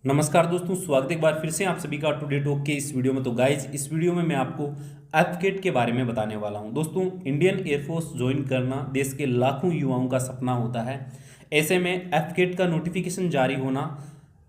नमस्कार दोस्तों, स्वागत है एक बार फिर से आप सभी का टुडे टॉक के इस वीडियो में। तो गाइज, इस वीडियो में मैं आपको एफकेट के बारे में बताने वाला हूं। दोस्तों, इंडियन एयरफोर्स ज्वाइन करना देश के लाखों युवाओं का सपना होता है। ऐसे में एफकेट का नोटिफिकेशन जारी होना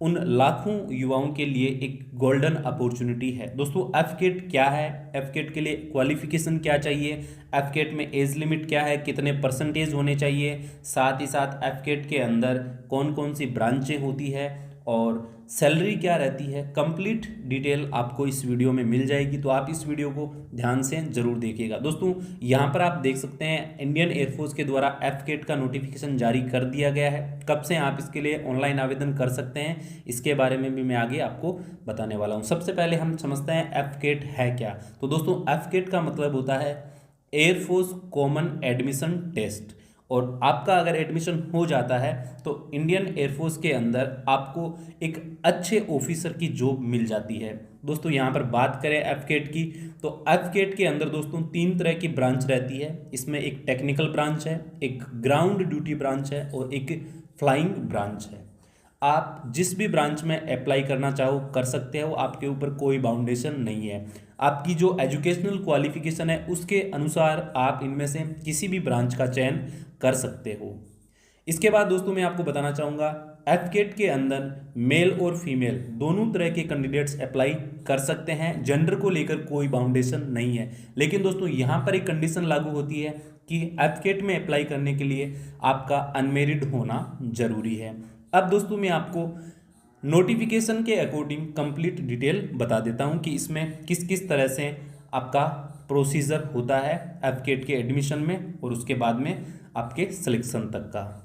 उन लाखों युवाओं के लिए एक गोल्डन अपॉर्चुनिटी है। दोस्तों, एफकेट क्या है, एफकेट के लिए क्वालिफिकेशन क्या चाहिए, एफकेट में एज लिमिट क्या है, कितने परसेंटेज होने चाहिए, साथ ही साथ एफकेट के अंदर कौन कौन सी ब्रांचें होती है और सैलरी क्या रहती है, कंप्लीट डिटेल आपको इस वीडियो में मिल जाएगी। तो आप इस वीडियो को ध्यान से जरूर देखिएगा। दोस्तों, यहाँ पर आप देख सकते हैं इंडियन एयरफोर्स के द्वारा एफकेट का नोटिफिकेशन जारी कर दिया गया है। कब से आप इसके लिए ऑनलाइन आवेदन कर सकते हैं, इसके बारे में भी मैं आगे आपको बताने वाला हूँ। सबसे पहले हम समझते हैं एफकेट है क्या। तो दोस्तों, एफकेट का मतलब होता है एयरफोर्स कॉमन एडमिशन टेस्ट। और आपका अगर एडमिशन हो जाता है तो इंडियन एयरफोर्स के अंदर आपको एक अच्छे ऑफिसर की जॉब मिल जाती है। दोस्तों, यहाँ पर बात करें एफकेट की, तो एफकेट के अंदर दोस्तों 3 तरह की ब्रांच रहती है। इसमें एक टेक्निकल ब्रांच है, एक ग्राउंड ड्यूटी ब्रांच है और एक फ्लाइंग ब्रांच है। आप जिस भी ब्रांच में अप्लाई करना चाहो कर सकते हो, आपके ऊपर कोई बाउंडेशन नहीं है। आपकी जो एजुकेशनल क्वालिफिकेशन है उसके अनुसार आप इनमें से किसी भी ब्रांच का चयन कर सकते हो। इसके बाद दोस्तों मैं आपको बताना चाहूँगा, एफकेट के अंदर मेल और फीमेल दोनों तरह के कैंडिडेट्स अप्लाई कर सकते हैं। जेंडर को लेकर कोई बाउंडेशन नहीं है। लेकिन दोस्तों, यहाँ पर एक कंडीशन लागू होती है कि एफकेट में अप्लाई करने के लिए आपका अनमेरिड होना जरूरी है। अब दोस्तों मैं आपको नोटिफिकेशन के अकॉर्डिंग कंप्लीट डिटेल बता देता हूं कि इसमें किस किस तरह से आपका प्रोसीजर होता है एफकेट के एडमिशन में और उसके बाद में आपके सिलेक्शन तक का।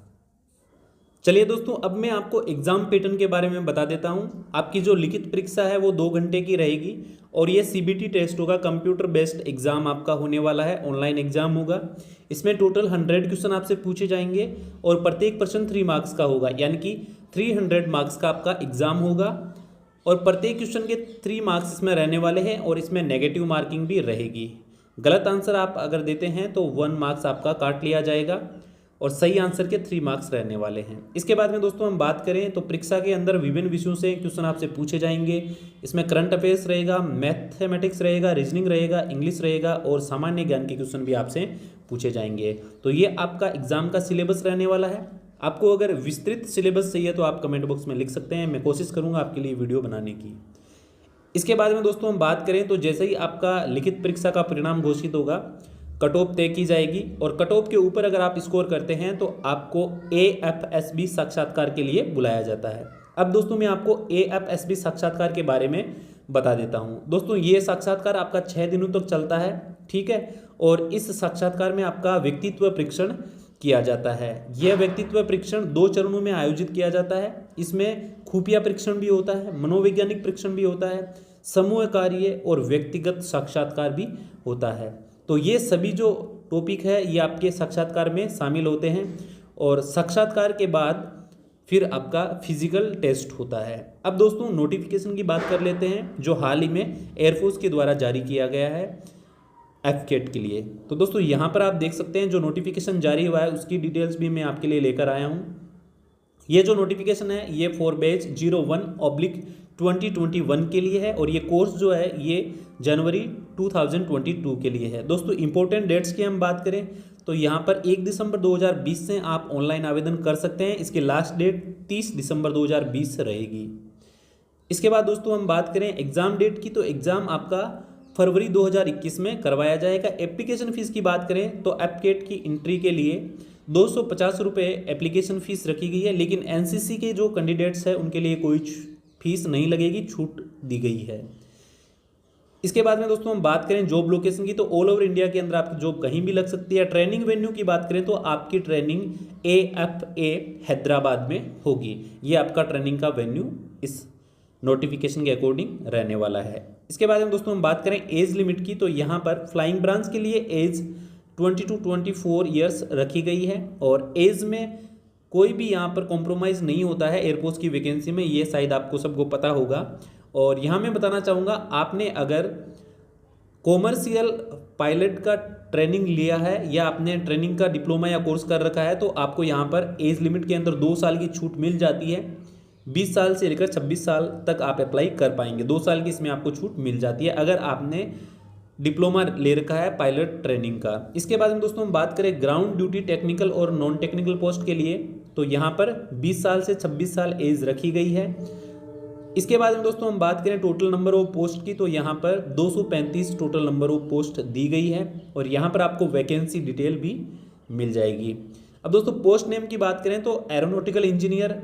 चलिए दोस्तों, अब मैं आपको एग्जाम पैटर्न के बारे में बता देता हूं। आपकी जो लिखित परीक्षा है वो 2 घंटे की रहेगी और ये सीबीटी टेस्ट होगा, कंप्यूटर बेस्ड एग्जाम आपका होने वाला है, ऑनलाइन एग्जाम होगा। इसमें टोटल 100 क्वेश्चन आपसे पूछे जाएंगे और प्रत्येक प्रश्न 3 मार्क्स का होगा, यानी कि 300 मार्क्स का आपका एग्जाम होगा और प्रत्येक क्वेश्चन के 3 मार्क्स इसमें रहने वाले हैं और इसमें नेगेटिव मार्किंग भी रहेगी। गलत आंसर आप अगर देते हैं तो 1 मार्क्स आपका काट लिया जाएगा और सही आंसर के 3 मार्क्स रहने वाले हैं। इसके बाद में दोस्तों हम बात करें तो परीक्षा के अंदर विभिन्न विषयों से क्वेश्चन आपसे पूछे जाएंगे। इसमें करंट अफेयर्स रहेगा, मैथमेटिक्स रहेगा, रीजनिंग रहेगा, इंग्लिश रहेगा और सामान्य ज्ञान के क्वेश्चन भी आपसे पूछे जाएंगे। तो ये आपका एग्जाम का सिलेबस रहने वाला है। आपको अगर विस्तृत सिलेबस चाहिए तो आप कमेंट बॉक्स में लिख सकते हैं, मैं कोशिश करूँगा आपके लिए वीडियो बनाने की। इसके बाद में दोस्तों हम बात करें तो जैसे ही आपका लिखित परीक्षा का परिणाम घोषित होगा, कट ऑफ तय की जाएगी और कट ऑफ के ऊपर अगर आप स्कोर करते हैं तो आपको AFSB साक्षात्कार के लिए बुलाया जाता है। अब दोस्तों मैं आपको AFSB साक्षात्कार के बारे में बता देता हूं। दोस्तों, ये साक्षात्कार आपका 6 दिनों तक चलता है, ठीक है। और इस साक्षात्कार में आपका व्यक्तित्व परीक्षण किया जाता है। यह व्यक्तित्व परीक्षण 2 चरणों में आयोजित किया जाता है। इसमें खुफिया परीक्षण भी होता है, मनोवैज्ञानिक परीक्षण भी होता है, समूह कार्य और व्यक्तिगत साक्षात्कार भी होता है। तो ये सभी जो टॉपिक है ये आपके साक्षात्कार में शामिल होते हैं और साक्षात्कार के बाद फिर आपका फिजिकल टेस्ट होता है। अब दोस्तों नोटिफिकेशन की बात कर लेते हैं जो हाल ही में एयरफोर्स के द्वारा जारी किया गया है एफकेट के लिए। तो दोस्तों यहाँ पर आप देख सकते हैं जो नोटिफिकेशन जारी हुआ है उसकी डिटेल्स भी मैं आपके लिए लेकर आया हूँ। ये जो नोटिफिकेशन है ये 4 बैच 01/2021 के लिए है और ये कोर्स जो है ये जनवरी 2022 के लिए है। दोस्तों इंपॉर्टेंट डेट्स की हम बात करें तो यहाँ पर 1 दिसंबर 2020 से आप ऑनलाइन आवेदन कर सकते हैं। इसकी लास्ट डेट 30 दिसंबर 2020 रहेगी। इसके बाद दोस्तों हम बात करें एग्जाम डेट की, तो एग्जाम आपका फरवरी 2021 में करवाया जाएगा। एप्लीकेशन फीस की बात करें तो एफकेट की एंट्री के लिए 250 रुपये एप्लीकेशन फ़ीस रखी गई है, लेकिन एनसीसी के जो कैंडिडेट्स हैं उनके लिए कोई फीस नहीं लगेगी, छूट दी गई है। इसके बाद में दोस्तों हम बात करें जॉब लोकेशन की, तो ऑल ओवर इंडिया के अंदर आपकी जॉब कहीं भी लग सकती है। ट्रेनिंग वेन्यू की बात करें तो आपकी ट्रेनिंग AFA हैदराबाद में होगी। ये आपका ट्रेनिंग का वेन्यू इस नोटिफिकेशन के अकॉर्डिंग रहने वाला है। इसके बाद में दोस्तों हम बात करें एज लिमिट की, तो यहाँ पर फ्लाइंग ब्रांच के लिए एज 20 to 24 ईयर्स रखी गई है और एज में कोई भी यहाँ पर कॉम्प्रोमाइज़ नहीं होता है एयरफोर्स की वैकेंसी में, ये शायद आपको सबको पता होगा। और यहाँ मैं बताना चाहूँगा, आपने अगर कॉमर्शियल पायलट का ट्रेनिंग लिया है या आपने ट्रेनिंग का डिप्लोमा या कोर्स कर रखा है तो आपको यहाँ पर एज लिमिट के अंदर 2 साल की छूट मिल जाती है। 20 साल से लेकर 26 साल तक आप अप्लाई कर पाएंगे। 2 साल की इसमें आपको छूट मिल जाती है अगर आपने डिप्लोमा ले रखा है पायलट ट्रेनिंग का। इसके बाद में दोस्तों हम बात करें ग्राउंड ड्यूटी टेक्निकल और नॉन टेक्निकल पोस्ट के लिए, तो यहाँ पर 20 साल से 26 साल एज रखी गई है। इसके बाद में दोस्तों हम बात करें टोटल नंबर ऑफ पोस्ट की, तो यहाँ पर 235 टोटल नंबर ऑफ पोस्ट दी गई है और यहाँ पर आपको वैकेंसी डिटेल भी मिल जाएगी। अब दोस्तों पोस्ट नेम की बात करें तो एरोनॉटिकल इंजीनियर,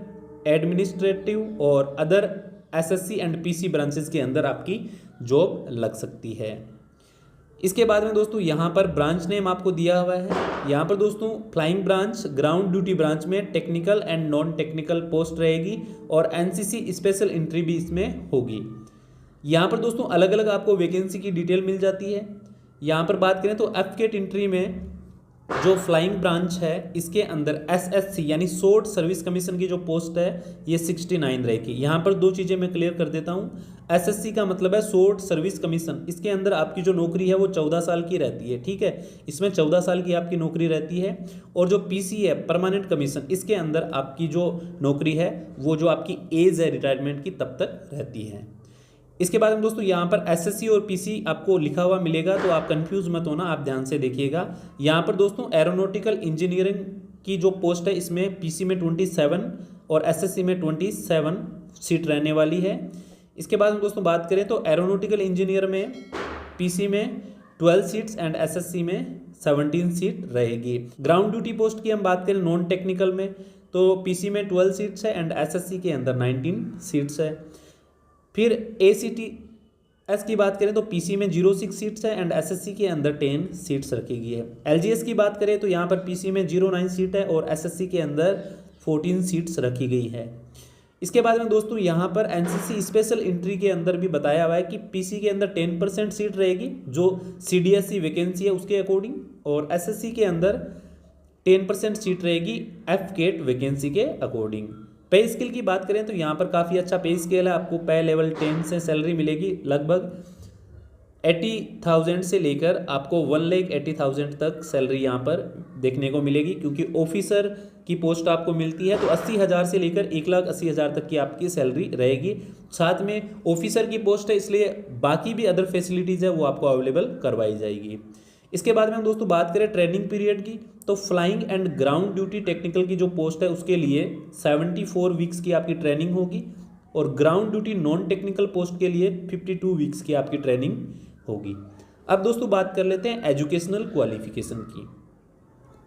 एडमिनिस्ट्रेटिव और other SSC and PC branches के अंदर आपकी जॉब लग सकती है। इसके बाद में दोस्तों यहाँ पर ब्रांच नेम आपको दिया हुआ है। यहाँ पर दोस्तों flying branch, ground duty branch में technical and non technical post रहेगी और एनसीसी स्पेशल एंट्री भी इसमें होगी। यहाँ पर दोस्तों अलग अलग आपको वैकेंसी की डिटेल मिल जाती है। यहाँ पर बात करें तो एफकेट एंट्री में जो फ्लाइंग ब्रांच है इसके अंदर एसएससी यानी शॉर्ट सर्विस कमीशन की जो पोस्ट है ये 69 रहेगी। यहाँ पर दो चीज़ें मैं क्लियर कर देता हूँ। एसएससी का मतलब है शॉर्ट सर्विस कमीशन, इसके अंदर आपकी जो नौकरी है वो 14 साल की रहती है, ठीक है, इसमें 14 साल की आपकी नौकरी रहती है। और जो पीसी है परमानेंट कमीशन, इसके अंदर आपकी जो नौकरी है वो जो आपकी एज है रिटायरमेंट की तब तक रहती है। इसके बाद में दोस्तों यहाँ पर एसएससी और पीसी आपको लिखा हुआ मिलेगा, तो आप कंफ्यूज मत होना, आप ध्यान से देखिएगा। यहाँ पर दोस्तों एरोनॉटिकल इंजीनियरिंग की जो पोस्ट है इसमें पीसी में 27 और एसएससी में 27 सीट रहने वाली है। इसके बाद हम दोस्तों बात करें तो एरोनॉटिकल इंजीनियर में पीसी में 12 सीट्स एंड एसएससी में 17 सीट रहेगी। ग्राउंड ड्यूटी पोस्ट की हम बात करें नॉन टेक्निकल में तो पीसी में 12 सीट्स है एंड एसएससी के अंदर 19 सीट्स है। फिर एसीटीएस की बात करें तो पीसी में 06 सीट्स है एंड एसएससी के अंदर 10 सीट्स रखी गई है। एलजीएस की बात करें तो यहाँ पर पीसी में 09 सीट है और एसएससी के अंदर 14 सीट्स रखी गई है। इसके बाद में दोस्तों यहाँ पर एनसीसी स्पेशल एंट्री के अंदर भी बताया हुआ है कि पीसी के अंदर 10% सीट रहेगी जो सीडीएससी वैकेंसी है उसके अकॉर्डिंग, और एसएससी के अंदर 10% सीट रहेगी एफकेट वैकेंसी के अकॉर्डिंग। पे स्केल की बात करें तो यहाँ पर काफ़ी अच्छा पे स्केल है, आपको पे लेवल 10 से सैलरी मिलेगी लगभग 80,000 से लेकर आपको 1,80,000 तक सैलरी यहाँ पर देखने को मिलेगी, क्योंकि ऑफिसर की पोस्ट आपको मिलती है तो 80,000 से लेकर 1,80,000 तक की आपकी सैलरी रहेगी। साथ में ऑफिसर की पोस्ट है इसलिए बाकी भी अदर फैसिलिटीज़ है वो आपको अवेलेबल करवाई जाएगी। इसके बाद में हम दोस्तों बात करें ट्रेनिंग पीरियड की तो flying and ground duty technical की जो पोस्ट है उसके लिए 74 वीक्स की आपकी ट्रेनिंग होगी और ground duty non technical post के लिए 52 वीक्स की आपकी ट्रेनिंग होगी। अब दोस्तों बात कर लेते हैं एजुकेशनल क्वालिफिकेशन की।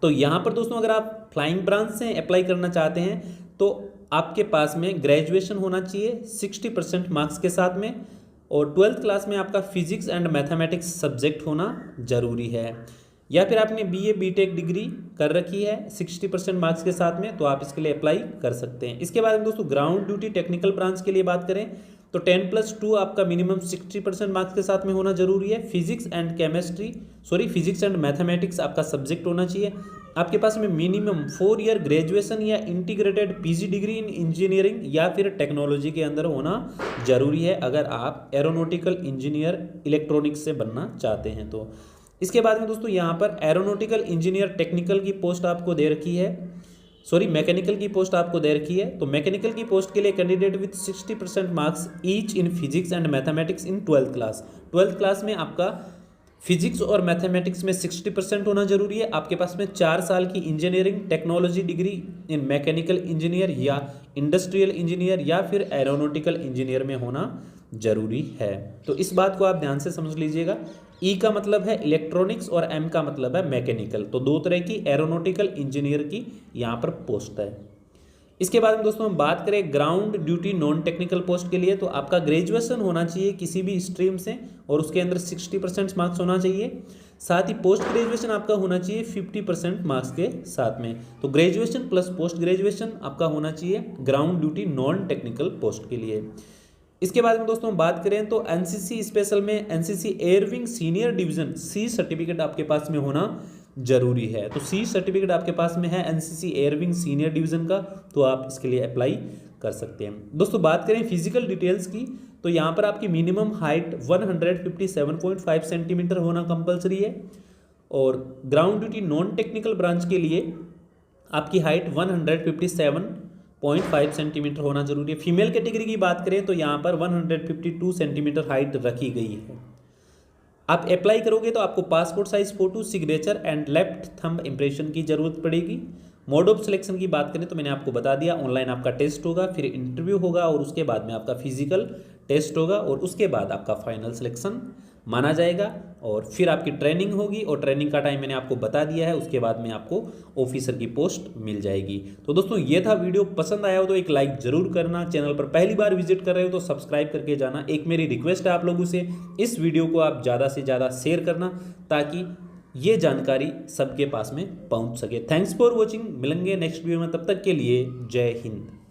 तो यहाँ पर दोस्तों अगर आप फ्लाइंग ब्रांच से अप्लाई करना चाहते हैं तो आपके पास में ग्रेजुएशन होना चाहिए 60% मार्क्स के साथ में, और 12th क्लास में आपका फिजिक्स एंड मैथमेटिक्स सब्जेक्ट होना जरूरी है, या फिर आपने बीए बीटेक डिग्री कर रखी है 60% मार्क्स के साथ में तो आप इसके लिए अप्लाई कर सकते हैं। इसके बाद में दोस्तों ग्राउंड ड्यूटी टेक्निकल ब्रांच के लिए बात करें तो 10+2 आपका मिनिमम 60% मार्क्स के साथ में होना जरूरी है। फिजिक्स एंड मैथमेटिक्स आपका सब्जेक्ट होना चाहिए। आपके पास में मिनिमम 4 ईयर ग्रेजुएशन या integrated PG degree in engineering या फिर टेक्नोलॉजी के अंदर होना जरूरी है अगर आप एरोनॉटिकल इंजीनियर इलेक्ट्रॉनिक्स से बनना चाहते हैं तो। इसके बाद में दोस्तों यहाँ पर एरोनॉटिकल इंजीनियर टेक्निकल की पोस्ट आपको दे रखी है, मैकेनिकल की पोस्ट आपको दे रखी है। तो मैकेनिकल की पोस्ट के लिए candidate with 60% marks each in physics and mathematics in 12th class. 12th class में आपका फिजिक्स और मैथमेटिक्स में 60% होना जरूरी है। आपके पास में 4 साल की engineering technology degree in mechanical engineer या इंडस्ट्रियल इंजीनियर या फिर एरोनॉटिकल इंजीनियर में होना जरूरी है। तो इस बात को आप ध्यान से समझ लीजिएगा। ई का मतलब है इलेक्ट्रॉनिक्स और एम का मतलब है मैकेनिकल, तो 2 तरह की एरोनॉटिकल इंजीनियर की यहाँ पर पोस्ट है। इसके बाद में दोस्तों हम बात करें ground duty non technical post के लिए तो आपका ग्रेजुएशन होना चाहिए किसी भी स्ट्रीम से और उसके अंदर 60% मार्क्स होना चाहिए। साथ ही पोस्ट ग्रेजुएशन आपका होना चाहिए 50% मार्क्स के साथ में। तो ग्रेजुएशन प्लस पोस्ट ग्रेजुएशन आपका होना चाहिए ground duty non technical post के लिए। इसके बाद में दोस्तों हम बात करें तो एनसीसी स्पेशल में NCC air wing senior division C certificate आपके पास में होना जरूरी है। तो सी सर्टिफिकेट आपके पास में है एनसीसी एयरविंग सीनियर डिवीजन का, तो आप इसके लिए अप्लाई कर सकते हैं। दोस्तों बात करें फिजिकल डिटेल्स की तो यहाँ पर आपकी मिनिमम हाइट 157.5 सेंटीमीटर होना कंपलसरी है और ground duty non technical branch के लिए आपकी हाइट 0.5 सेंटीमीटर होना जरूरी है। फीमेल कैटेगरी की बात करें तो यहाँ पर 152 सेंटीमीटर हाइट रखी गई है। आप अप्लाई करोगे तो आपको passport size photo, signature and left thumb impression की जरूरत पड़ेगी। मोड ऑफ सिलेक्शन की बात करें तो मैंने आपको बता दिया, ऑनलाइन आपका टेस्ट होगा, फिर इंटरव्यू होगा और उसके बाद में आपका फिजिकल टेस्ट होगा और उसके बाद आपका फाइनल सिलेक्शन माना जाएगा और फिर आपकी ट्रेनिंग होगी और ट्रेनिंग का टाइम मैंने आपको बता दिया है। उसके बाद में आपको ऑफिसर की पोस्ट मिल जाएगी। तो दोस्तों ये था वीडियो, पसंद आया हो तो एक लाइक जरूर करना। चैनल पर पहली बार विजिट कर रहे हो तो सब्सक्राइब करके जाना। एक मेरी रिक्वेस्ट है आप लोगों से, इस वीडियो को आप ज़्यादा से ज़्यादा शेयर करना ताकि ये जानकारी सबके पास में पहुंच सके। थैंक्स फॉर वॉचिंग, मिलेंगे नेक्स्ट वीडियो में, तब तक के लिए जय हिंद।